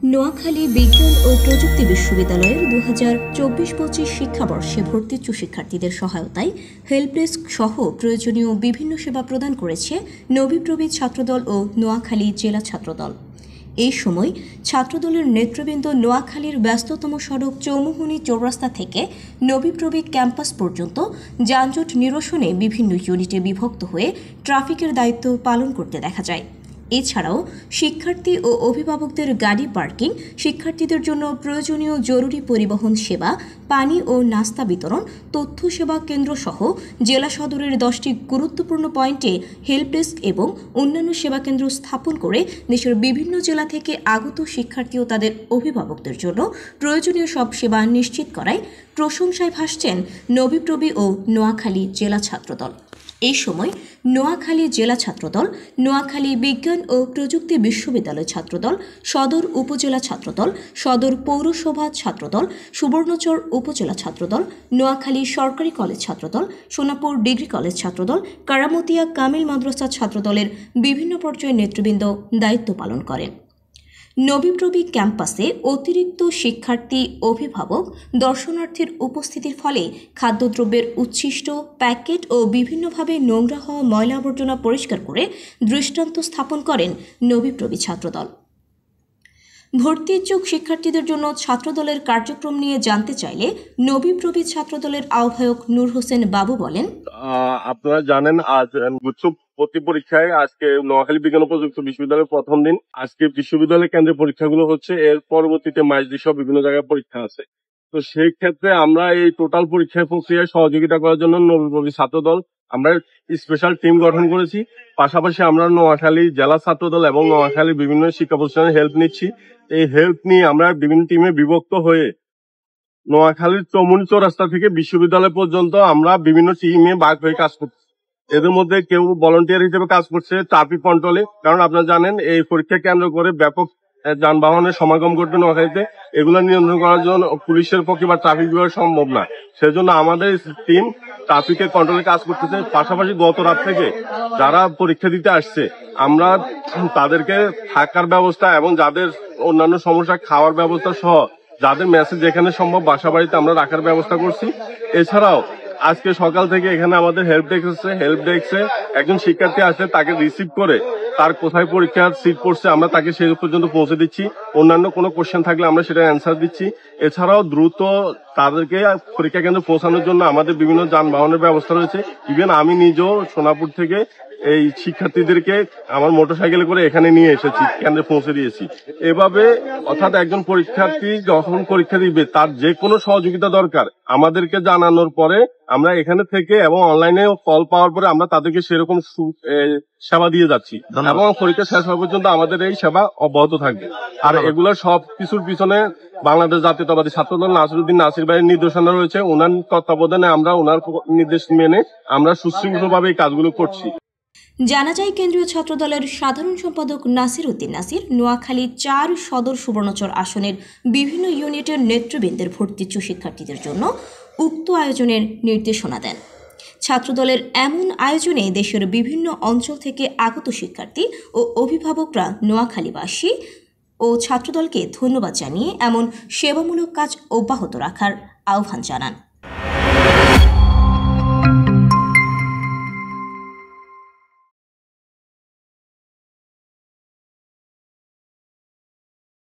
নোয়াখালী বিজ্ঞান ও প্রযুক্তি বিশ্ববিদ্যালয়ের 2024-25 শিক্ষাবর্ষে ভর্তিচ্ছু শিক্ষার্থীদের সহায়তায় হেল্পডেস্ক সহ প্রয়োজনীয় বিভিন্ন সেবা প্রদান করেছে নবীপ্রবি ছাত্রদল ও নোয়াখালী জেলা ছাত্রদল। এই সময় ছাত্রদলের নেতৃবৃন্দ নোয়াখালীর ব্যস্ততম সড়ক চৌমুহনী চৌরাস্তা থেকে নবীপ্রবি ক্যাম্পাস পর্যন্ত যানজট নিরসনে বিভিন্ন ইউনিটে বিভক্ত হয়ে ট্রাফিকের দায়িত্ব পালন করতে দেখা যায়। এছাড়াও শিক্ষার্থী ও অভিভাবকদের গাড়ি পার্কিং, শিক্ষার্থীদের জন্য প্রয়োজনীয় জরুরি পরিবহন সেবা, পানি ও নাস্তা বিতরণ, তথ্য সেবা কেন্দ্র সহ জেলা সদরের 10টি গুরুত্বপূর্ণ পয়েন্টে হেল্পডেস্ক এবং অন্যান্য সেবা কেন্দ্র স্থাপন করে দেশের বিভিন্ন জেলা থেকে আগত শিক্ষার্থী ও তাদের অভিভাবকদের জন্য প্রয়োজনীয় সব সেবা নিশ্চিত করায় প্রশংসায় ভাসছেন নবীপ্রবি ও নোয়াখালী জেলা ছাত্রদল। এই সময় নোয়াখালী জেলা ছাত্রদল, নোয়াখালী বিজ্ঞান ও প্রযুক্তি বিশ্ববিদ্যালয় ছাত্রদল, সদর উপজেলা ছাত্রদল, সদর পৌরসভা ছাত্রদল, সুবর্ণচর উপজেলা ছাত্রদল, নোয়াখালী সরকারি কলেজ ছাত্রদল, সোনাপুর ডিগ্রি কলেজ ছাত্রদল, কারামতিয়া কামিল মাদ্রাসা ছাত্রদলের বিভিন্ন পর্যায়ের নেতৃবৃন্দ দায়িত্ব পালন করেন। নবীপ্রবি ক্যাম্পাসে অতিরিক্ত শিক্ষার্থী, অভিভাবক, দর্শনার্থীর উপস্থিতির ফলে খাদ্যদ্রব্যের উচ্ছিষ্ট, প্যাকেট ও বিভিন্নভাবে নোংরা হওয়া ময়লা আবর্জনা পরিষ্কার করে দৃষ্টান্ত স্থাপন করেন নবীপ্রবি ছাত্রদল। ভর্তি ইচ্ছুক শিক্ষার্থীদের জন্য ছাত্রদলের কার্যক্রম নিয়ে জানতে চাইলে নবীপ্রবি ছাত্রদলের আহ্বায়ক নূর হোসেন বাবু বলেন, আপনারা জানেন আজ গুচ্ছ ভর্তি পরীক্ষায় আজকে নোয়াখালী বিজ্ঞান ও প্রযুক্তি বিশ্ববিদ্যালয়ের প্রথম দিন। আজকে বিশ্ববিদ্যালয়ের কেন্দ্রে পরীক্ষাগুলো হচ্ছে, এর পরবর্তীতে মাইজদি সহ বিভিন্ন জায়গায় পরীক্ষা আছে। তো সেই ক্ষেত্রে আমরা এই টোটাল পরীক্ষা প্রক্রিয়ায় সহযোগিতা করার জন্য নবীপ্রবি ছাত্রদল আমরা স্পেশাল টিম গঠন করেছি। পাশাপাশি আমরা নোয়াখালী জেলা ছাত্রদল এবং নোয়াখালী বিভিন্ন শিক্ষা প্রতিষ্ঠানের হেল্প নিচ্ছি। এই হেল্প নিয়ে আমরা বিভিন্ন টিমে বিভক্ত হয়ে নোয়াখালীর চৌমুহনী চৌরাস্তা থেকে বিশ্ববিদ্যালয় পর্যন্ত আমরা বিভিন্ন টিমে ভাগ হয়ে কাজ করছি। এদের মধ্যে কেউ ভলান্টিয়ার হিসেবে কাজ করছে ট্রাফিক কন্ট্রোলে, কারণ আপনারা জানেন এই পরীক্ষা কেন্দ্র করে ব্যাপক যানবাহনের সমাগম ঘটবে নোয়াখালীতে। এগুলো নিয়ন্ত্রণ করার জন্য পুলিশের পক্ষে বা ট্রাফিক বিভাগ সম্ভব না, সেজন্য আমাদের টিম ট্রাফিকের কন্ট্রোলে কাজ করতেছে। পাশাপাশি গত রাত থেকে যারা পরীক্ষা দিতে আসছে আমরা তাদেরকে থাকার ব্যবস্থা এবং যাদের অন্যান্য সমস্যা খাওয়ার ব্যবস্থা সহ যাদের মেসেজ যেখানে সম্ভব বাসা বাড়িতে আমরা রাখার ব্যবস্থা করছি। এছাড়াও আজকে সকাল থেকে এখানে আমাদের হেল্প ডেস্কে একজন শিক্ষার্থী আসে, তাকে রিসিভ করে তার কোথায় পরীক্ষার সিট পড়ছে আমরা তাকে সেই পর্যন্ত পৌঁছে দিচ্ছি। অন্যান্য কোনো কোশ্চেন থাকলে আমরা সেটা অ্যান্সার দিচ্ছি। এছাড়াও দ্রুত তাদেরকে পরীক্ষা কেন্দ্রে পৌঁছানোর জন্য আমাদের বিভিন্ন যানবাহনের ব্যবস্থা রয়েছে। ইভেন আমি নিজেও সোনাপুর থেকে এই শিক্ষার্থীদেরকে আমার মোটরসাইকেলে করে এখানে নিয়ে এসেছি, কেন্দ্রে পৌঁছে দিয়েছি। এভাবে অর্থাৎ একজন পরীক্ষার্থী যখন পরীক্ষা দিবে তার যে কোনো সহযোগিতা দরকার আমাদেরকে জানানোর পরে আমরা এখানে থেকে এবং অনলাইনে কল পাওয়ার পরে আমরা তাদেরকে সেরকম সেবা দিয়ে যাচ্ছি এবং পরীক্ষা শেষ হওয়া পর্যন্ত আমাদের এই সেবা অব্যাহত থাকবে। আর এগুলো সব কিছুর পিছনে বাংলাদেশ জাতীয়তাবাদী ছাত্রদল নাসিরউদ্দিন নাসির ভাইয়ের নির্দেশনা রয়েছে। ওনার তত্ত্বাবধানে আমরা ওনার নির্দেশ মেনে আমরা সুশৃঙ্খলভাবে এই কাজগুলো করছি। জানা যায়, কেন্দ্রীয় ছাত্রদলের সাধারণ সম্পাদক নাসিরউদ্দিন নাসির নোয়াখালী 4 সদর সুবর্ণচর আসনের বিভিন্ন ইউনিটের নেতৃবৃন্দের ভর্তিচ্ছু শিক্ষার্থীদের জন্য উক্ত আয়োজনের নির্দেশনা দেন। ছাত্রদলের এমন আয়োজনে দেশের বিভিন্ন অঞ্চল থেকে আগত শিক্ষার্থী ও অভিভাবকরা নোয়াখালীবাসী ও ছাত্রদলকে ধন্যবাদ জানিয়ে এমন সেবামূলক কাজ অব্যাহত রাখার আহ্বান জানান।